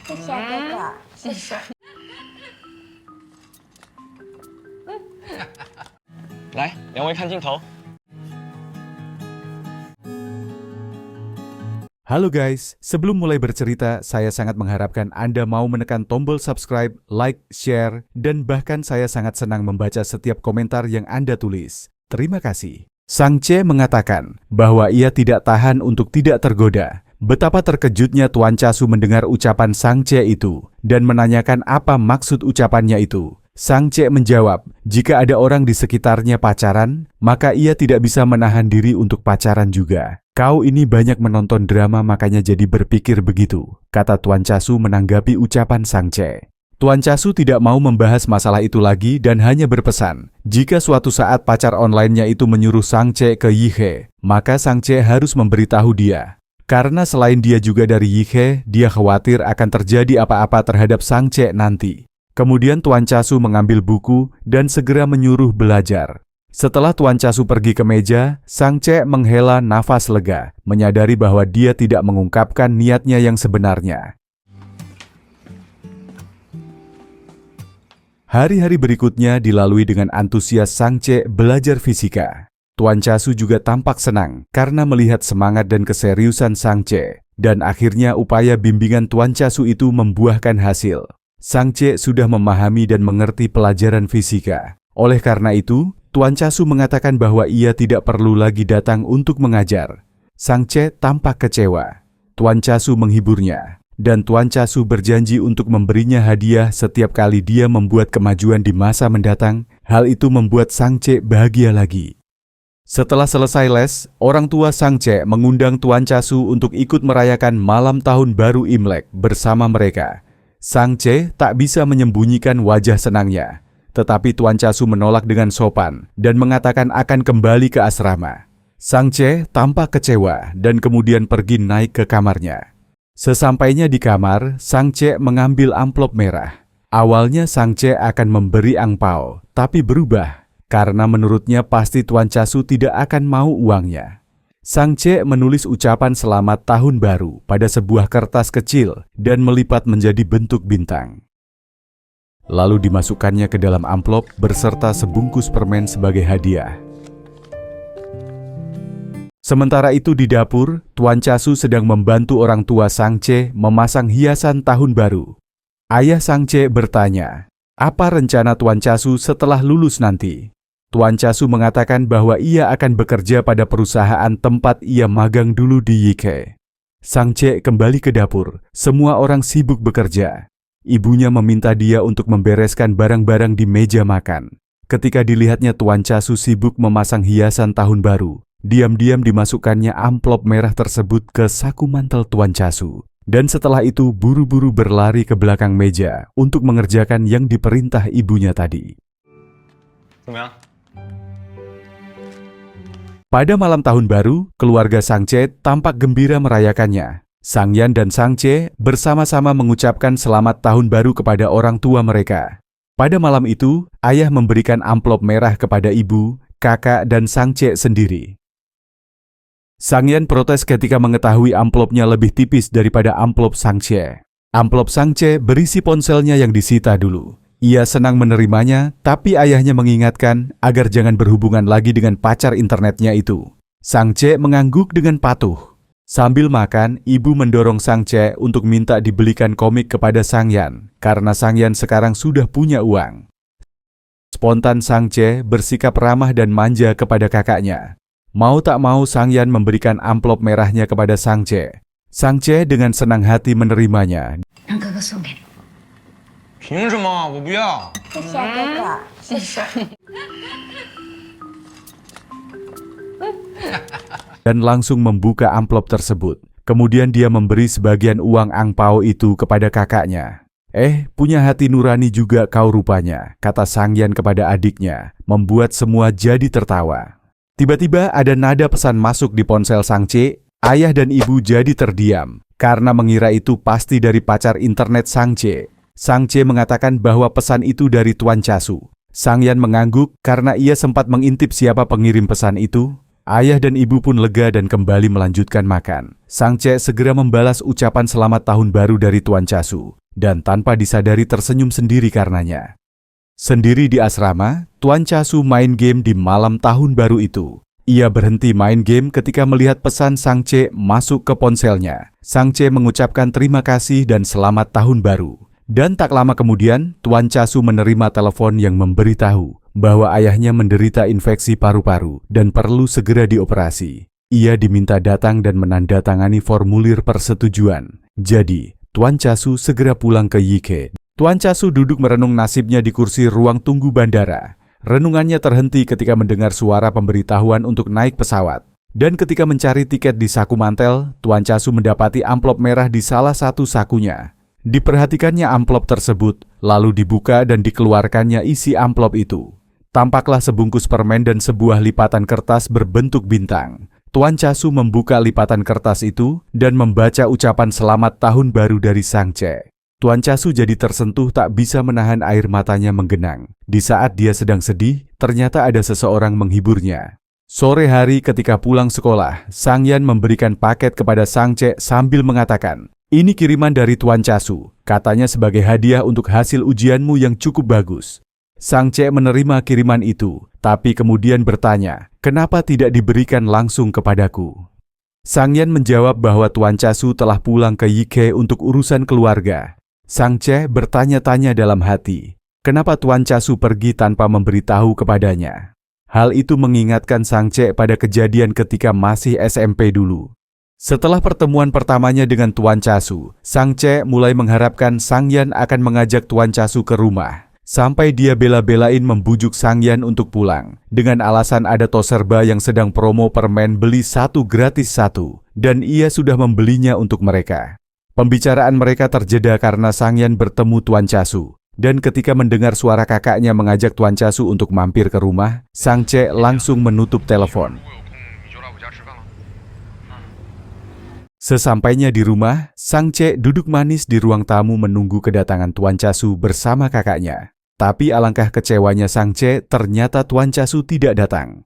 谢谢哥哥，谢谢。来，两位看镜头。 Halo guys, sebelum mulai bercerita, saya sangat mengharapkan Anda mau menekan tombol subscribe, like, share, dan bahkan saya sangat senang membaca setiap komentar yang Anda tulis. Terima kasih. Sang C mengatakan bahwa ia tidak tahan untuk tidak tergoda. Betapa terkejutnya Tuan Casu mendengar ucapan Sang C itu, dan menanyakan apa maksud ucapannya itu. Sang C menjawab, jika ada orang di sekitarnya pacaran, maka ia tidak bisa menahan diri untuk pacaran juga. Kau ini banyak menonton drama makanya jadi berpikir begitu, kata Tuan Casu menanggapi ucapan Sang C. Tuan Casu tidak mau membahas masalah itu lagi dan hanya berpesan, jika suatu saat pacar online-nya itu menyuruh Sang C ke Yihe, maka Sang C harus memberitahu dia. Karena selain dia juga dari Yihe, dia khawatir akan terjadi apa-apa terhadap Sang C nanti. Kemudian Tuan Casu mengambil buku dan segera menyuruh belajar. Setelah Tuan Casu pergi ke meja, Sang C menghela nafas lega, menyadari bahwa dia tidak mengungkapkan niatnya yang sebenarnya. Hari-hari berikutnya dilalui dengan antusias Sang C belajar fisika. Tuan Casu juga tampak senang karena melihat semangat dan keseriusan Sang C, dan akhirnya upaya bimbingan Tuan Casu itu membuahkan hasil. Sang C sudah memahami dan mengerti pelajaran fisika. Oleh karena itu, Tuan Casu mengatakan bahwa ia tidak perlu lagi datang untuk mengajar. Sang C tampak kecewa. Tuan Casu menghiburnya, dan Tuan Casu berjanji untuk memberinya hadiah setiap kali dia membuat kemajuan di masa mendatang. Hal itu membuat Sang C bahagia lagi. Setelah selesai les, orang tua Sang C mengundang Tuan Casu untuk ikut merayakan malam tahun baru Imlek bersama mereka. Sang C tak bisa menyembunyikan wajah senangnya. Tetapi Tuan Casu menolak dengan sopan dan mengatakan akan kembali ke asrama. Sang C tampak kecewa dan kemudian pergi naik ke kamarnya. Sesampainya di kamar, Sang C mengambil amplop merah. Awalnya Sang C akan memberi angpao, tapi berubah karena menurutnya pasti Tuan Casu tidak akan mau uangnya. Sang C menulis ucapan selamat tahun baru pada sebuah kertas kecil dan melipat menjadi bentuk bintang. Lalu dimasukkannya ke dalam amplop beserta sebungkus permen sebagai hadiah. Sementara itu di dapur, Tuan Casu sedang membantu orang tua Sang C memasang hiasan tahun baru. Ayah Sang C bertanya, apa rencana Tuan Casu setelah lulus nanti? Tuan Casu mengatakan bahwa ia akan bekerja pada perusahaan tempat ia magang dulu di Yihe. Sang C kembali ke dapur, semua orang sibuk bekerja. Ibunya meminta dia untuk membereskan barang-barang di meja makan. Ketika dilihatnya Tuan Casu sibuk memasang hiasan tahun baru, diam-diam dimasukkannya amplop merah tersebut ke saku mantel Tuan Casu. Dan setelah itu buru-buru berlari ke belakang meja untuk mengerjakan yang diperintah ibunya tadi. Pada malam tahun baru, keluarga Sang C tampak gembira merayakannya. Sang Yan dan Sang C bersama-sama mengucapkan selamat tahun baru kepada orang tua mereka. Pada malam itu, ayah memberikan amplop merah kepada ibu, kakak, dan Sang C sendiri. Sang Yan protes ketika mengetahui amplopnya lebih tipis daripada amplop Sang C. Amplop Sang C berisi ponselnya yang disita dulu. Ia senang menerimanya, tapi ayahnya mengingatkan agar jangan berhubungan lagi dengan pacar internetnya itu. Sang C mengangguk dengan patuh. Sambil makan, ibu mendorong Sang C untuk minta dibelikan komik kepada Sang Yan, karena Sang Yan sekarang sudah punya uang. Spontan Sang C bersikap ramah dan manja kepada kakaknya. Mau tak mau Sang Yan memberikan amplop merahnya kepada Sang C. Sang C dengan senang hati menerimanya. 让哥哥送给你。 凭什么？我不要。谢谢哥哥，谢谢。 Dan langsung membuka amplop tersebut. Kemudian dia memberi sebagian uang angpao itu kepada kakaknya. Punya hati nurani juga kau rupanya, kata Sang Yan kepada adiknya, membuat semua jadi tertawa. Tiba-tiba ada nada pesan masuk di ponsel Sang C. Ayah dan ibu jadi terdiam, karena mengira itu pasti dari pacar internet Sang C. Sang C mengatakan bahwa pesan itu dari Tuan Casu. Sang Yan mengangguk karena ia sempat mengintip siapa pengirim pesan itu. Ayah dan ibu pun lega dan kembali melanjutkan makan. Sang Ce segera membalas ucapan selamat tahun baru dari Tuan Casu, dan tanpa disadari tersenyum sendiri karenanya. Sendiri di asrama, Tuan Casu main game di malam tahun baru itu. Ia berhenti main game ketika melihat pesan Sang Ce masuk ke ponselnya. Sang Ce mengucapkan terima kasih dan selamat tahun baru. Dan tak lama kemudian, Tuan Casu menerima telepon yang memberitahu bahwa ayahnya menderita infeksi paru-paru dan perlu segera dioperasi. Ia diminta datang dan menandatangani formulir persetujuan. Jadi, Tuan Casu segera pulang ke Yike. Tuan Casu duduk merenung nasibnya di kursi ruang tunggu bandara. Renungannya terhenti ketika mendengar suara pemberitahuan untuk naik pesawat. Dan ketika mencari tiket di saku mantel, Tuan Casu mendapati amplop merah di salah satu sakunya. Diperhatikannya amplop tersebut, lalu dibuka dan dikeluarkannya isi amplop itu. Tampaklah sebungkus permen dan sebuah lipatan kertas berbentuk bintang. Tuan Casu membuka lipatan kertas itu dan membaca ucapan selamat tahun baru dari Sang Ce. Tuan Casu jadi tersentuh tak bisa menahan air matanya menggenang. Di saat dia sedang sedih, ternyata ada seseorang menghiburnya. Sore hari ketika pulang sekolah, Sang Yan memberikan paket kepada Sang Ce sambil mengatakan, "Ini kiriman dari Tuan Casu, katanya sebagai hadiah untuk hasil ujianmu yang cukup bagus." Sang Ce menerima kiriman itu, tapi kemudian bertanya, "Kenapa tidak diberikan langsung kepadaku?" Sang Yan menjawab bahwa Tuan Casu telah pulang ke Yike untuk urusan keluarga. Sang Ce bertanya-tanya dalam hati, kenapa Tuan Casu pergi tanpa memberitahu kepadanya. Hal itu mengingatkan Sang Ce pada kejadian ketika masih SMP dulu. Setelah pertemuan pertamanya dengan Tuan Casu, Sang Ce mulai mengharapkan Sang Yan akan mengajak Tuan Casu ke rumah. Sampai dia bela-belain membujuk Sang Yan untuk pulang, dengan alasan ada Toserba yang sedang promo permen beli 1 gratis 1, dan ia sudah membelinya untuk mereka. Pembicaraan mereka terjeda karena Sang Yan bertemu Tuan Casu, dan ketika mendengar suara kakaknya mengajak Tuan Casu untuk mampir ke rumah, Sang Ce langsung menutup telepon. Sesampainya di rumah, Sang Ce duduk manis di ruang tamu menunggu kedatangan Tuan Casu bersama kakaknya. Tapi alangkah kecewanya Sang Ce, ternyata Tuan Casu tidak datang.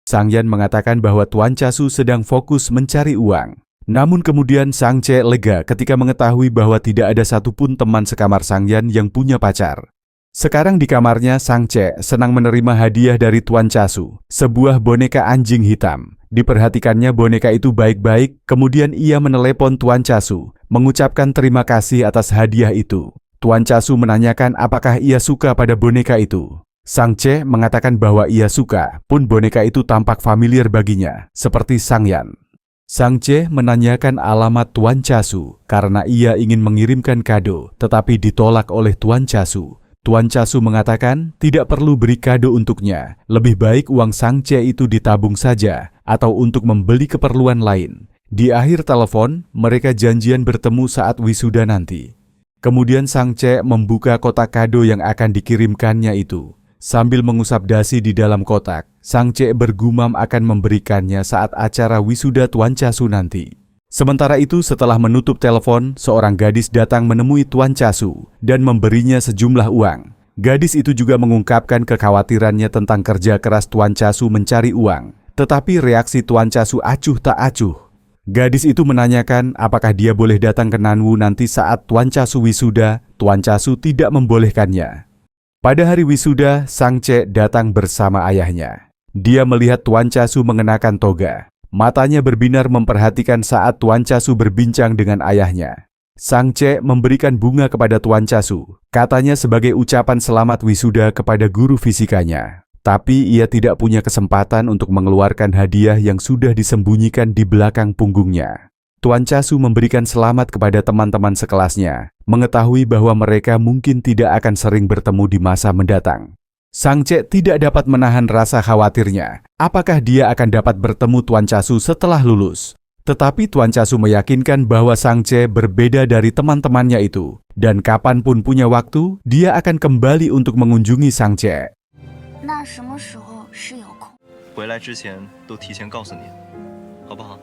Sang Yan mengatakan bahwa Tuan Casu sedang fokus mencari uang. Namun kemudian Sang Ce lega ketika mengetahui bahwa tidak ada satupun teman sekamar Sang Yan yang punya pacar. Sekarang di kamarnya, Sang Ce senang menerima hadiah dari Tuan Casu, sebuah boneka anjing hitam. Diperhatikannya boneka itu baik-baik, kemudian ia menelepon Tuan Casu, mengucapkan terima kasih atas hadiah itu. Tuan Casu menanyakan apakah ia suka pada boneka itu. Sang Ce mengatakan bahwa ia suka, pun boneka itu tampak familiar baginya, seperti Sang Yan. Sang Ce menanyakan alamat Tuan Casu karena ia ingin mengirimkan kado, tetapi ditolak oleh Tuan Casu. Tuan Casu mengatakan tidak perlu beri kado untuknya, lebih baik uang Sang Ce itu ditabung saja atau untuk membeli keperluan lain. Di akhir telepon, mereka janjian bertemu saat wisuda nanti. Kemudian Sang Ce membuka kotak kado yang akan dikirimkannya itu. Sambil mengusap dasi di dalam kotak, Sang Ce bergumam akan memberikannya saat acara wisuda Tuan Casu nanti. Sementara itu, setelah menutup telepon, seorang gadis datang menemui Tuan Casu dan memberinya sejumlah uang. Gadis itu juga mengungkapkan kekhawatirannya tentang kerja keras Tuan Casu mencari uang. Tetapi reaksi Tuan Casu acuh tak acuh. Gadis itu menanyakan apakah dia boleh datang ke Nanwu nanti saat Tuan Casu wisuda. Tuan Casu tidak membolehkannya. Pada hari wisuda, Sang Ce datang bersama ayahnya. Dia melihat Tuan Casu mengenakan toga. Matanya berbinar memperhatikan saat Tuan Casu berbincang dengan ayahnya. Sang Ce memberikan bunga kepada Tuan Casu, katanya sebagai ucapan selamat wisuda kepada guru fisikanya. Tapi ia tidak punya kesempatan untuk mengeluarkan hadiah yang sudah disembunyikan di belakang punggungnya. Tuan Casu memberikan selamat kepada teman-teman sekelasnya, mengetahui bahwa mereka mungkin tidak akan sering bertemu di masa mendatang. Sang Ce tidak dapat menahan rasa khawatirnya, apakah dia akan dapat bertemu Tuan Casu setelah lulus. Tetapi Tuan Casu meyakinkan bahwa Sang Ce berbeda dari teman-temannya itu, dan kapanpun punya waktu, dia akan kembali untuk mengunjungi Sang Ce. 那什么时候是有空？回来之前都提前告诉你，好不好？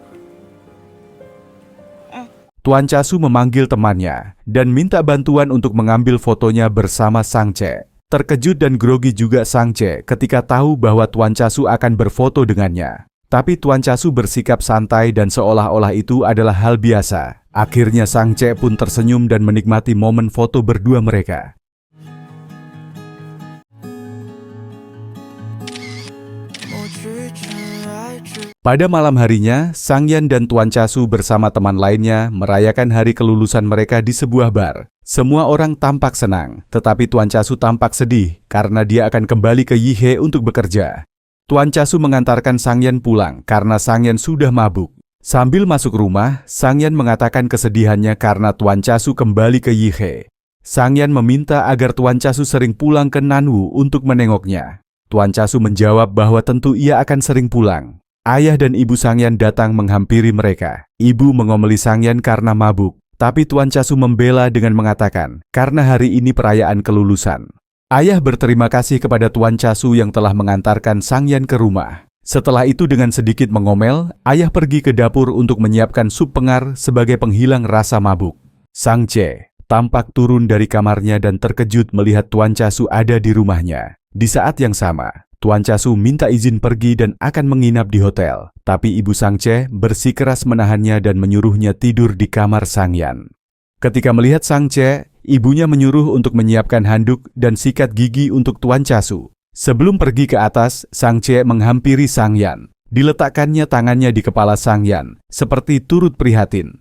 Tuan Casu memanggil temannya dan minta bantuan untuk mengambil fotonya bersama Sang Ce. Terkejut dan grogi juga Sang Ce ketika tahu bahwa Tuan Casu akan berfoto dengannya. Tapi Tuan Casu bersikap santai dan seolah-olah itu adalah hal biasa. Akhirnya Sang Ce pun tersenyum dan menikmati momen foto berdua mereka. Pada malam harinya, Sang Yan dan Tuan Casu bersama teman lainnya merayakan hari kelulusan mereka di sebuah bar. Semua orang tampak senang, tetapi Tuan Casu tampak sedih karena dia akan kembali ke Yihe untuk bekerja. Tuan Casu mengantarkan Sang Yan pulang karena Sang Yan sudah mabuk. Sambil masuk rumah, Sang Yan mengatakan kesedihannya karena Tuan Casu kembali ke Yihe. Sang Yan meminta agar Tuan Casu sering pulang ke Nanwu untuk menengoknya. Tuan Casu menjawab bahwa tentu ia akan sering pulang. Ayah dan ibu Sang Yan datang menghampiri mereka. Ibu mengomeli Sang Yan karena mabuk, tapi Tuan Casu membela dengan mengatakan, karena hari ini perayaan kelulusan. Ayah berterima kasih kepada Tuan Casu yang telah mengantarkan Sang Yan ke rumah. Setelah itu dengan sedikit mengomel, ayah pergi ke dapur untuk menyiapkan sup pengar sebagai penghilang rasa mabuk. Sang Ce tampak turun dari kamarnya dan terkejut melihat Tuan Casu ada di rumahnya. Di saat yang sama, Tuan Casu minta izin pergi dan akan menginap di hotel. Tapi ibu Sang Ce bersikeras menahannya dan menyuruhnya tidur di kamar Sang Yan. Ketika melihat Sang Ce, ibunya menyuruh untuk menyiapkan handuk dan sikat gigi untuk Tuan Casu. Sebelum pergi ke atas, Sang Ce menghampiri Sang Yan. Diletakkannya tangannya di kepala Sang Yan, seperti turut prihatin.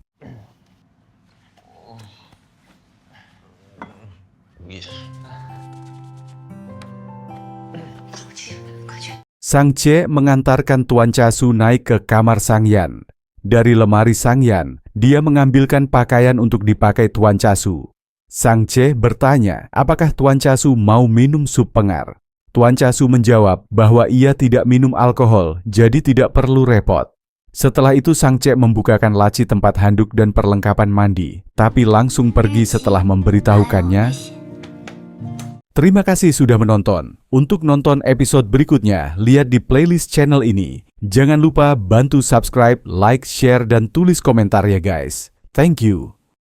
Sang Ce mengantarkan Tuan Casu naik ke kamar Sang Yan. Dari lemari Sang Yan, dia mengambilkan pakaian untuk dipakai Tuan Casu. Sang Ce bertanya apakah Tuan Casu mau minum sup pengar. Tuan Casu menjawab bahwa ia tidak minum alkohol, jadi tidak perlu repot. Setelah itu Sang Ce membukakan laci tempat handuk dan perlengkapan mandi, tapi langsung pergi setelah memberitahukannya. Terima kasih sudah menonton. Untuk nonton episode berikutnya, lihat di playlist channel ini. Jangan lupa bantu subscribe, like, share, dan tulis komentar ya guys. Thank you.